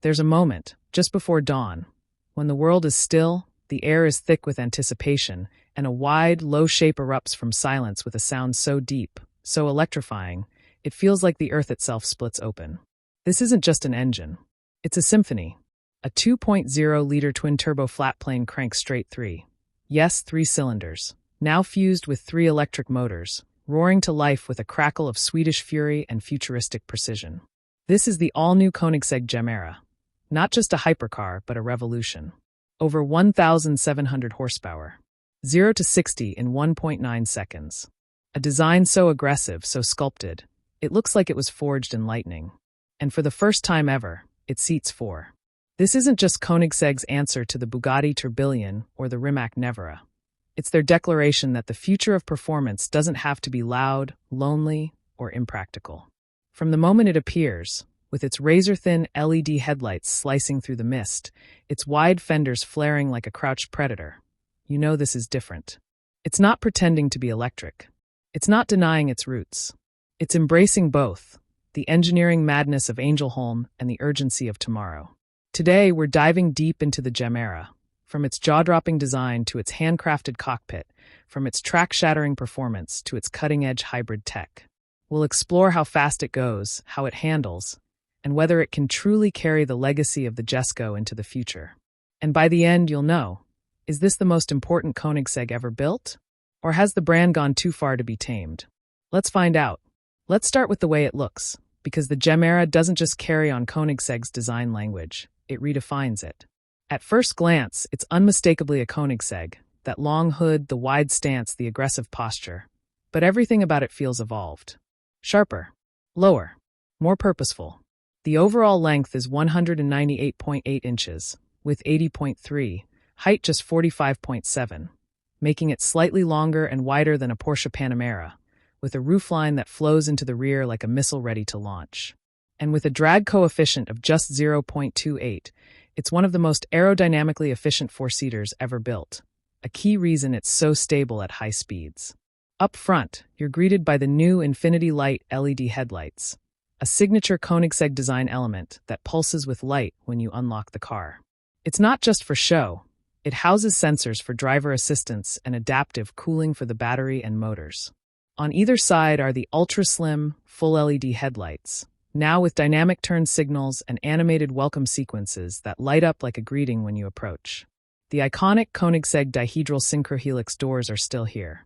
There's a moment, just before dawn, when the world is still, the air is thick with anticipation, and a wide, low shape erupts from silence with a sound so deep, so electrifying, it feels like the earth itself splits open. This isn't just an engine. It's a symphony. A 2.0-liter twin-turbo flat-plane crank straight 3. Yes, 3 cylinders. Now fused with 3 electric motors, roaring to life with a crackle of Swedish fury and futuristic precision. This is the all-new Koenigsegg Gemera. Not just a hypercar, but a revolution. Over 1,700 horsepower. 0 to 60 in 1.9 seconds. A design so aggressive, so sculpted, it looks like it was forged in lightning. And for the first time ever, it seats 4. This isn't just Koenigsegg's answer to the Bugatti Tourbillon or the Rimac Nevera. It's their declaration that the future of performance doesn't have to be loud, lonely, or impractical. From the moment it appears, with its razor-thin LED headlights slicing through the mist, its wide fenders flaring like a crouched predator, you know this is different. It's not pretending to be electric. It's not denying its roots. It's embracing both, the engineering madness of Angelholm and the urgency of tomorrow. Today, we're diving deep into the Gemera, from its jaw-dropping design to its handcrafted cockpit, from its track-shattering performance to its cutting-edge hybrid tech. We'll explore how fast it goes, how it handles, and whether it can truly carry the legacy of the Jesko into the future. And by the end, you'll know, is this the most important Koenigsegg ever built? Or has the brand gone too far to be tamed? Let's find out. Let's start with the way it looks, because the Gemera doesn't just carry on Koenigsegg's design language, it redefines it. At first glance, it's unmistakably a Koenigsegg, that long hood, the wide stance, the aggressive posture. But everything about it feels evolved. Sharper, lower, more purposeful. The overall length is 198.8 inches, width 80.3, height just 45.7, making it slightly longer and wider than a Porsche Panamera, with a roofline that flows into the rear like a missile ready to launch. And with a drag coefficient of just 0.28, it's one of the most aerodynamically efficient four-seaters ever built, a key reason it's so stable at high speeds. Up front, you're greeted by the new Infinity Light LED headlights, a signature Koenigsegg design element that pulses with light when you unlock the car. It's not just for show. It houses sensors for driver assistance and adaptive cooling for the battery and motors. On either side are the ultra-slim, full LED headlights, now with dynamic turn signals and animated welcome sequences that light up like a greeting when you approach. The iconic Koenigsegg dihedral synchrohelix doors are still here,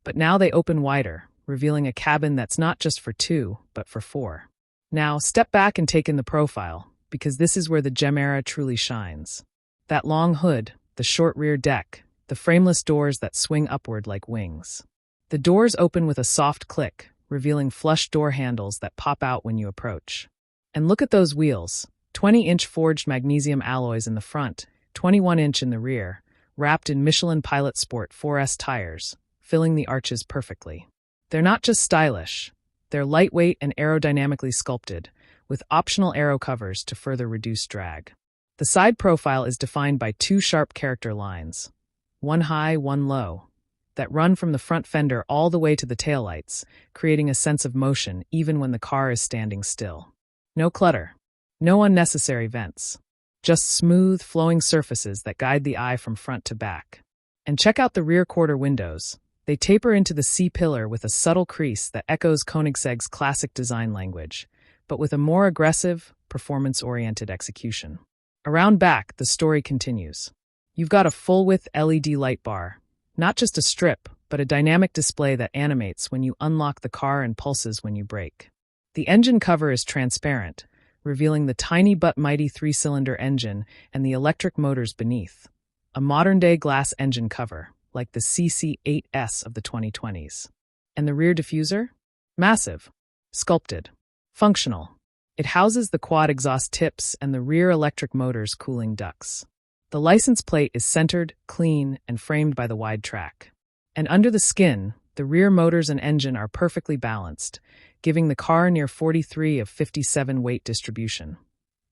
but now they open wider, revealing a cabin that's not just for 2, but for 4. Now, step back and take in the profile, because this is where the Gemera truly shines. That long hood, the short rear deck, the frameless doors that swing upward like wings. The doors open with a soft click, revealing flush door handles that pop out when you approach. And look at those wheels, 20-inch forged magnesium alloys in the front, 21-inch in the rear, wrapped in Michelin Pilot Sport 4S tires, filling the arches perfectly. They're not just stylish, they're lightweight and aerodynamically sculpted, with optional aero covers to further reduce drag. The side profile is defined by 2 sharp character lines, one high, one low, that run from the front fender all the way to the taillights, creating a sense of motion even when the car is standing still. No clutter, no unnecessary vents, just smooth, flowing surfaces that guide the eye from front to back. And check out the rear quarter windows. They taper into the C-pillar with a subtle crease that echoes Koenigsegg's classic design language, but with a more aggressive, performance-oriented execution. Around back, the story continues. You've got a full-width LED light bar, not just a strip, but a dynamic display that animates when you unlock the car and pulses when you brake. The engine cover is transparent, revealing the tiny but mighty 3-cylinder engine and the electric motors beneath. A modern-day glass engine cover, like the CC8S of the 2020s. And the rear diffuser? Massive, sculpted, functional. It houses the quad exhaust tips and the rear electric motor's cooling ducts. The license plate is centered, clean, and framed by the wide track. And under the skin, the rear motors and engine are perfectly balanced, giving the car near 43 of 57 weight distribution,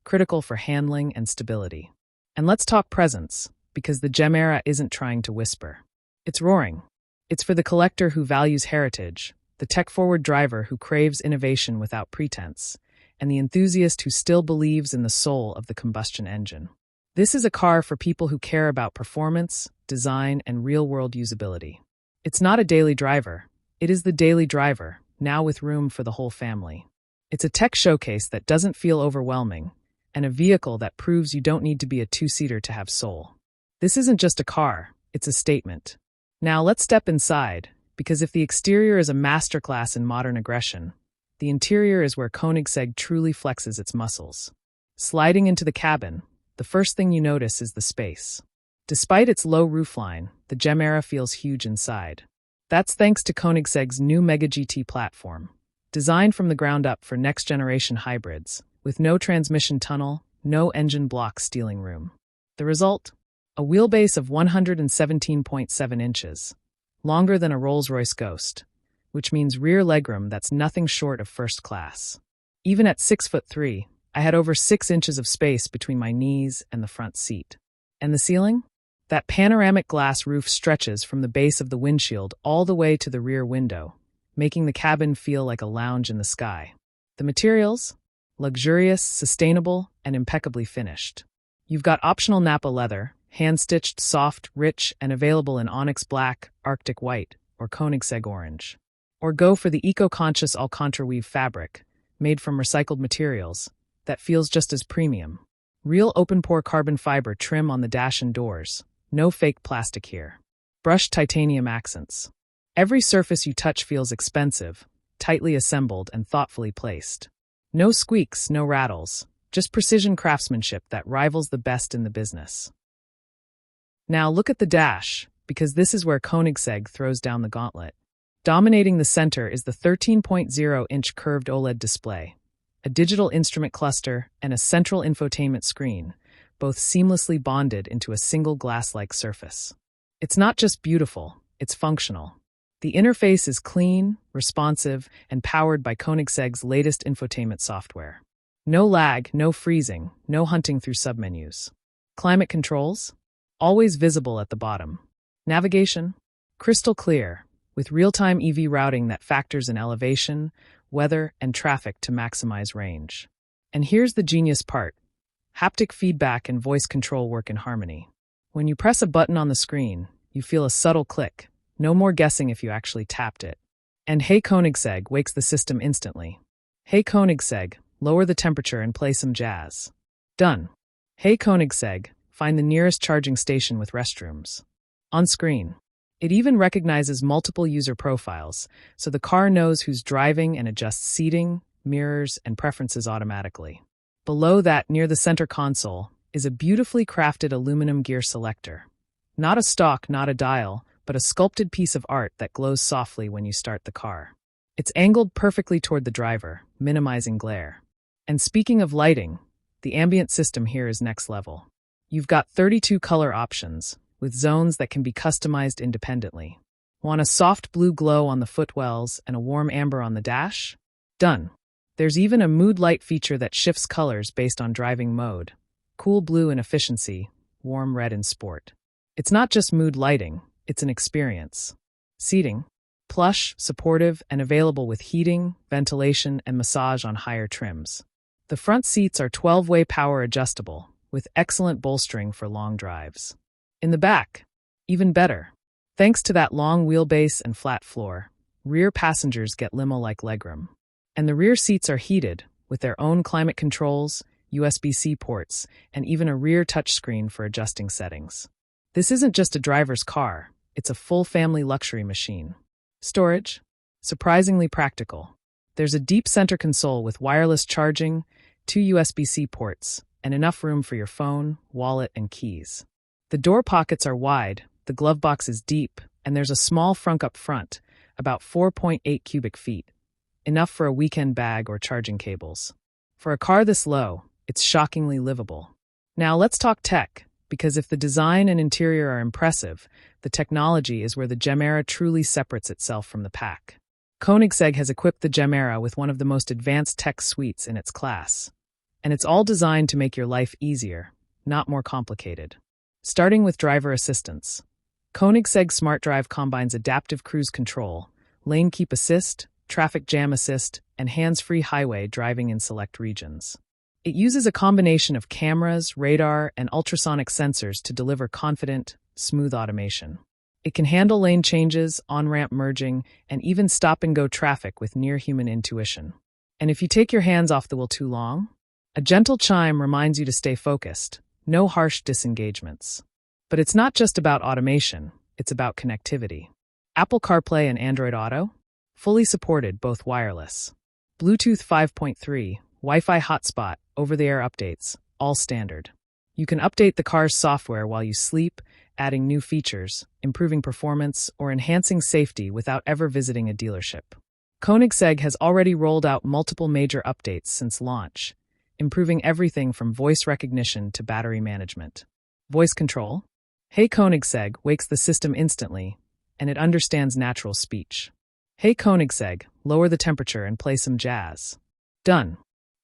critical for handling and stability. And let's talk presence, because the Gemera isn't trying to whisper. It's roaring. It's for the collector who values heritage, the tech-forward driver who craves innovation without pretense, and the enthusiast who still believes in the soul of the combustion engine. This is a car for people who care about performance, design, and real-world usability. It's not a daily driver. It is the daily driver, now with room for the whole family. It's a tech showcase that doesn't feel overwhelming, and a vehicle that proves you don't need to be a two-seater to have soul. This isn't just a car, it's a statement. Now let's step inside, because if the exterior is a masterclass in modern aggression, the interior is where Koenigsegg truly flexes its muscles. Sliding into the cabin, the first thing you notice is the space. Despite its low roofline, the Gemera feels huge inside. That's thanks to Koenigsegg's new Mega GT platform, designed from the ground up for next-generation hybrids, with no transmission tunnel, no engine block stealing room. The result? A wheelbase of 117.7 inches, longer than a Rolls-Royce Ghost, which means rear legroom that's nothing short of first class. Even at 6'3", I had over 6 inches of space between my knees and the front seat. And the ceiling? That panoramic glass roof stretches from the base of the windshield all the way to the rear window, making the cabin feel like a lounge in the sky. The materials? Luxurious, sustainable, and impeccably finished. You've got optional Napa leather, hand-stitched, soft, rich, and available in onyx black, Arctic white, or Koenigsegg orange. Or go for the eco-conscious Alcantara weave fabric, made from recycled materials, that feels just as premium. Real open-pore carbon fiber trim on the dash and doors. No fake plastic here. Brushed titanium accents. Every surface you touch feels expensive, tightly assembled and thoughtfully placed. No squeaks, no rattles, just precision craftsmanship that rivals the best in the business. Now look at the dash, because this is where Koenigsegg throws down the gauntlet. Dominating the center is the 13.0-inch curved OLED display, a digital instrument cluster, and a central infotainment screen, both seamlessly bonded into a single glass-like surface. It's not just beautiful, it's functional. The interface is clean, responsive, and powered by Koenigsegg's latest infotainment software. No lag, no freezing, no hunting through submenus. Climate controls? Always visible at the bottom. Navigation? Crystal clear, with real-time EV routing that factors in elevation, weather, and traffic to maximize range. And here's the genius part. Haptic feedback and voice control work in harmony. When you press a button on the screen, you feel a subtle click. No more guessing if you actually tapped it. And Hey Koenigsegg wakes the system instantly. Hey Koenigsegg, lower the temperature and play some jazz. Done. Hey Koenigsegg, find the nearest charging station with restrooms. On screen. It even recognizes multiple user profiles, so the car knows who's driving and adjusts seating, mirrors, and preferences automatically. Below that, near the center console, is a beautifully crafted aluminum gear selector. Not a stalk, not a dial, but a sculpted piece of art that glows softly when you start the car. It's angled perfectly toward the driver, minimizing glare. And speaking of lighting, the ambient system here is next level. You've got 32 color options, with zones that can be customized independently. Want a soft blue glow on the footwells and a warm amber on the dash? Done. There's even a mood light feature that shifts colors based on driving mode. Cool blue in efficiency, warm red in sport. It's not just mood lighting, it's an experience. Seating? Plush, supportive, and available with heating, ventilation, and massage on higher trims. The front seats are 12-way power adjustable, with excellent bolstering for long drives. In the back, even better. Thanks to that long wheelbase and flat floor, rear passengers get limo-like legroom. And the rear seats are heated, with their own climate controls, USB-C ports, and even a rear touchscreen for adjusting settings. This isn't just a driver's car, it's a full family luxury machine. Storage? Surprisingly practical. There's a deep center console with wireless charging, 2 USB-C ports, and enough room for your phone, wallet, and keys. The door pockets are wide, the glove box is deep, and there's a small frunk up front, about 4.8 cubic feet. Enough for a weekend bag or charging cables. For a car this low, it's shockingly livable. Now let's talk tech, because if the design and interior are impressive, the technology is where the Gemera truly separates itself from the pack. Koenigsegg has equipped the Gemera with one of the most advanced tech suites in its class. And it's all designed to make your life easier, not more complicated. Starting with driver assistance. Koenigsegg Smart Drive combines adaptive cruise control, lane keep assist, traffic jam assist, and hands-free highway driving in select regions. It uses a combination of cameras, radar, and ultrasonic sensors to deliver confident, smooth automation. It can handle lane changes, on-ramp merging, and even stop-and-go traffic with near-human intuition. And if you take your hands off the wheel too long, a gentle chime reminds you to stay focused, no harsh disengagements. But it's not just about automation, it's about connectivity. Apple CarPlay and Android Auto? Fully supported, both wireless. Bluetooth 5.3, Wi-Fi hotspot, over-the-air updates, all standard. You can update the car's software while you sleep, adding new features, improving performance, or enhancing safety without ever visiting a dealership. Koenigsegg has already rolled out multiple major updates since launch, improving everything from voice recognition to battery management. Voice control? Hey Koenigsegg wakes the system instantly, and it understands natural speech. Hey Koenigsegg, lower the temperature and play some jazz. Done.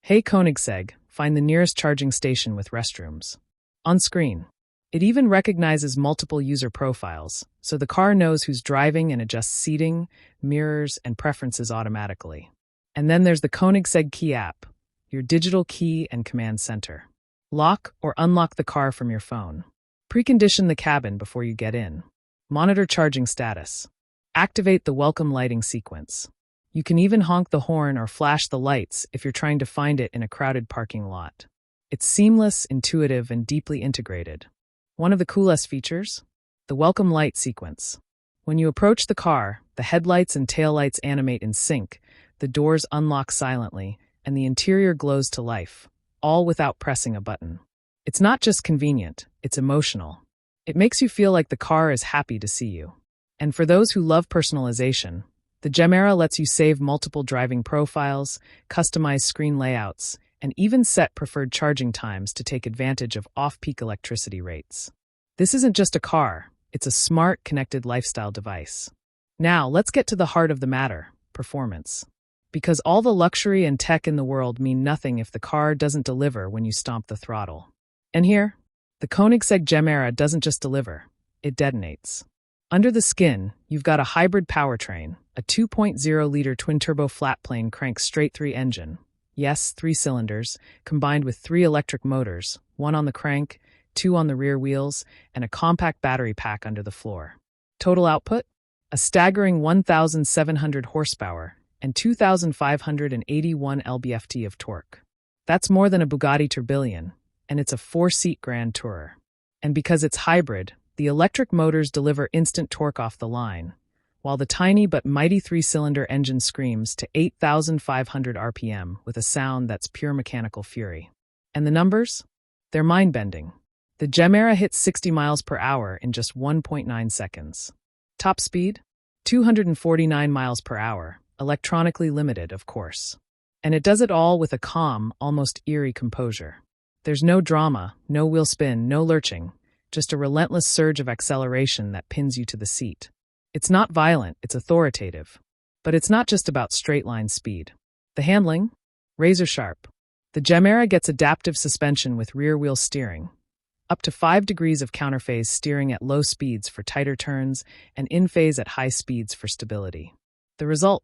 Hey Koenigsegg, find the nearest charging station with restrooms. On screen. It even recognizes multiple user profiles, so the car knows who's driving and adjusts seating, mirrors, and preferences automatically. And then there's the Koenigsegg Key app, your digital key and command center. Lock or unlock the car from your phone. Precondition the cabin before you get in. Monitor charging status. Activate the welcome lighting sequence. You can even honk the horn or flash the lights if you're trying to find it in a crowded parking lot. It's seamless, intuitive, and deeply integrated. One of the coolest features? The welcome light sequence. When you approach the car, the headlights and taillights animate in sync, the doors unlock silently, and the interior glows to life, all without pressing a button. It's not just convenient, it's emotional. It makes you feel like the car is happy to see you. And for those who love personalization, the Gemera lets you save multiple driving profiles, customize screen layouts, and even set preferred charging times to take advantage of off-peak electricity rates. This isn't just a car, it's a smart, connected lifestyle device. Now, let's get to the heart of the matter, performance. Because all the luxury and tech in the world mean nothing if the car doesn't deliver when you stomp the throttle. And here, the Koenigsegg Gemera doesn't just deliver, it detonates. Under the skin, you've got a hybrid powertrain, a 2.0-liter twin-turbo flat-plane crank-straight-3 engine. Yes, 3 cylinders, combined with 3 electric motors, 1 on the crank, 2 on the rear wheels, and a compact battery pack under the floor. Total output? A staggering 1,700 horsepower and 2,581 lb-ft of torque. That's more than a Bugatti Tourbillon, and it's a 4-seat Grand Tourer. And because it's hybrid, the electric motors deliver instant torque off the line, while the tiny but mighty 3-cylinder engine screams to 8,500 RPM with a sound that's pure mechanical fury. And the numbers? They're mind-bending. The Gemera hits 60 miles per hour in just 1.9 seconds. Top speed? 249 miles per hour, electronically limited, of course. And it does it all with a calm, almost eerie composure. There's no drama, no wheel spin, no lurching, just a relentless surge of acceleration that pins you to the seat. It's not violent, it's authoritative. But it's not just about straight-line speed. The handling? Razor sharp. The Gemera gets adaptive suspension with rear-wheel steering, up to 5 degrees of counterphase steering at low speeds for tighter turns and in-phase at high speeds for stability. The result?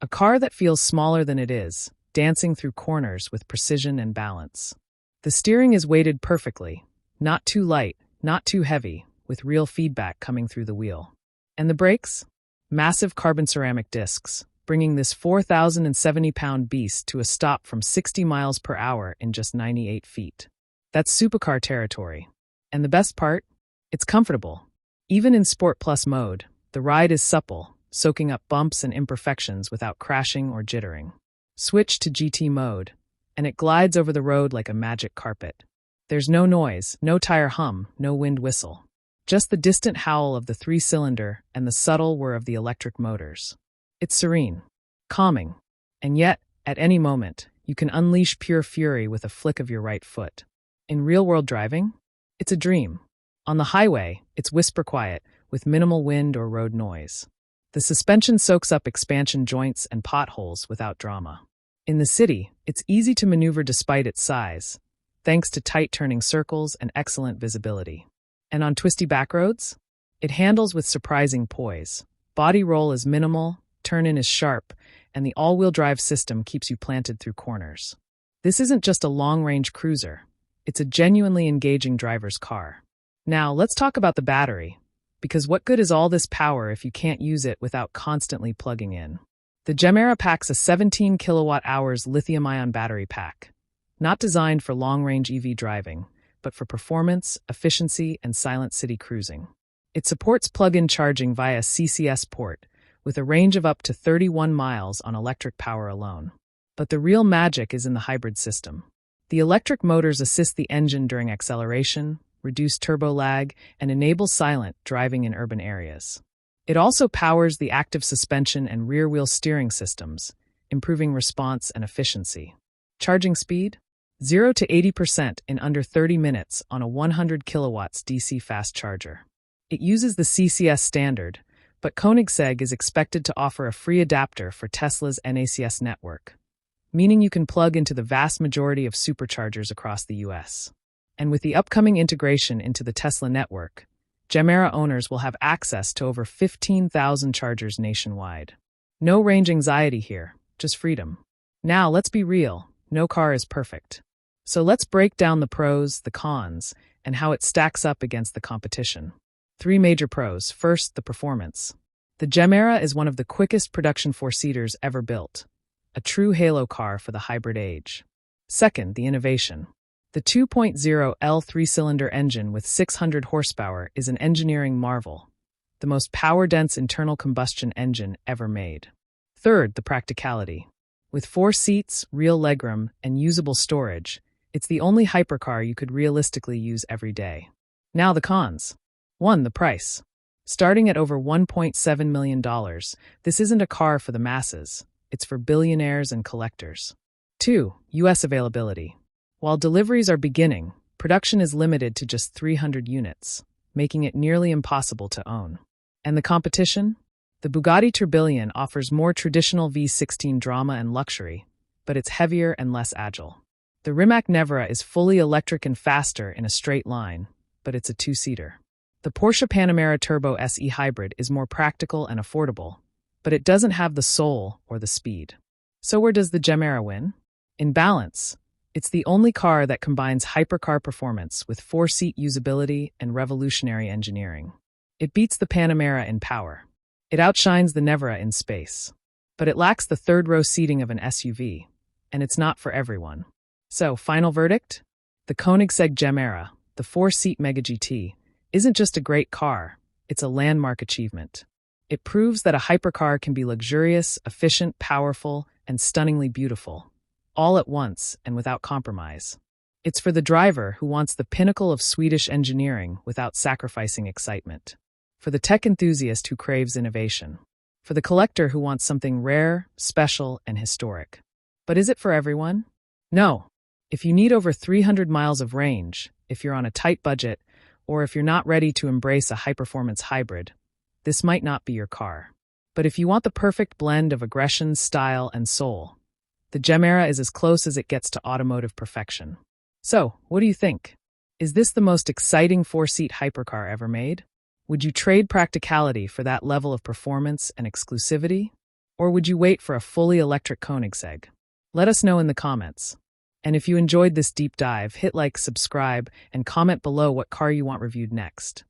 A car that feels smaller than it is, dancing through corners with precision and balance. The steering is weighted perfectly, not too light, not too heavy, with real feedback coming through the wheel. And the brakes? Massive carbon ceramic discs, bringing this 4,070-pound beast to a stop from 60 miles per hour in just 98 feet. That's supercar territory. And the best part? It's comfortable. Even in Sport Plus mode, the ride is supple, soaking up bumps and imperfections without crashing or jittering. Switch to GT mode, and it glides over the road like a magic carpet. There's no noise, no tire hum, no wind whistle. Just the distant howl of the 3-cylinder and the subtle whir of the electric motors. It's serene, calming, and yet, at any moment, you can unleash pure fury with a flick of your right foot. In real-world driving, it's a dream. On the highway, it's whisper quiet, with minimal wind or road noise. The suspension soaks up expansion joints and potholes without drama. In the city, it's easy to maneuver despite its size, thanks to tight turning circles and excellent visibility. And on twisty backroads, it handles with surprising poise. Body roll is minimal, turn-in is sharp, and the all-wheel drive system keeps you planted through corners. This isn't just a long-range cruiser. It's a genuinely engaging driver's car. Now, let's talk about the battery, because what good is all this power if you can't use it without constantly plugging in? The Gemera packs a 17 kilowatt-hours lithium-ion battery pack, not designed for long-range EV driving, but for performance, efficiency, and silent city cruising. It supports plug-in charging via CCS port, with a range of up to 31 miles on electric power alone. But the real magic is in the hybrid system. The electric motors assist the engine during acceleration, reduce turbo lag, and enable silent driving in urban areas. It also powers the active suspension and rear-wheel steering systems, improving response and efficiency. Charging speed? 0 to 80% in under 30 minutes on a 100 kilowatts DC fast charger. It uses the CCS standard, but Koenigsegg is expected to offer a free adapter for Tesla's NACS network, meaning you can plug into the vast majority of superchargers across the US. And with the upcoming integration into the Tesla network, Gemera owners will have access to over 15,000 chargers nationwide. No range anxiety here, just freedom. Now, let's be real, no car is perfect. So let's break down the pros, the cons, and how it stacks up against the competition. 3 major pros. First, the performance. The Gemera is one of the quickest production four-seaters ever built, a true halo car for the hybrid age. Second, the innovation. The 2.0L three-cylinder engine with 600 horsepower is an engineering marvel, the most power-dense internal combustion engine ever made. Third, the practicality. With 4 seats, real legroom, and usable storage, it's the only hypercar you could realistically use every day. Now the cons. 1. The price. Starting at over $1.7 million, this isn't a car for the masses. It's for billionaires and collectors. 2. U.S. availability. While deliveries are beginning, production is limited to just 300 units, making it nearly impossible to own. And the competition? The Bugatti Tourbillon offers more traditional V16 drama and luxury, but it's heavier and less agile. The Rimac Nevera is fully electric and faster in a straight line, but it's a 2-seater. The Porsche Panamera Turbo SE Hybrid is more practical and affordable, but it doesn't have the soul or the speed. So where does the Gemera win? In balance, it's the only car that combines hypercar performance with 4-seat usability and revolutionary engineering. It beats the Panamera in power. It outshines the Nevera in space. But it lacks the third-row seating of an SUV, and it's not for everyone. So, final verdict? The Koenigsegg Gemera, the 4-seat Mega GT, isn't just a great car, it's a landmark achievement. It proves that a hypercar can be luxurious, efficient, powerful, and stunningly beautiful, all at once and without compromise. It's for the driver who wants the pinnacle of Swedish engineering without sacrificing excitement. For the tech enthusiast who craves innovation. For the collector who wants something rare, special, and historic. But is it for everyone? No. If you need over 300 miles of range, if you're on a tight budget, or if you're not ready to embrace a high-performance hybrid, this might not be your car. But if you want the perfect blend of aggression, style, and soul, the Gemera is as close as it gets to automotive perfection. So, what do you think? Is this the most exciting 4-seat hypercar ever made? Would you trade practicality for that level of performance and exclusivity? Or would you wait for a fully electric Koenigsegg? Let us know in the comments. And if you enjoyed this deep dive, hit like, subscribe, and comment below what car you want reviewed next.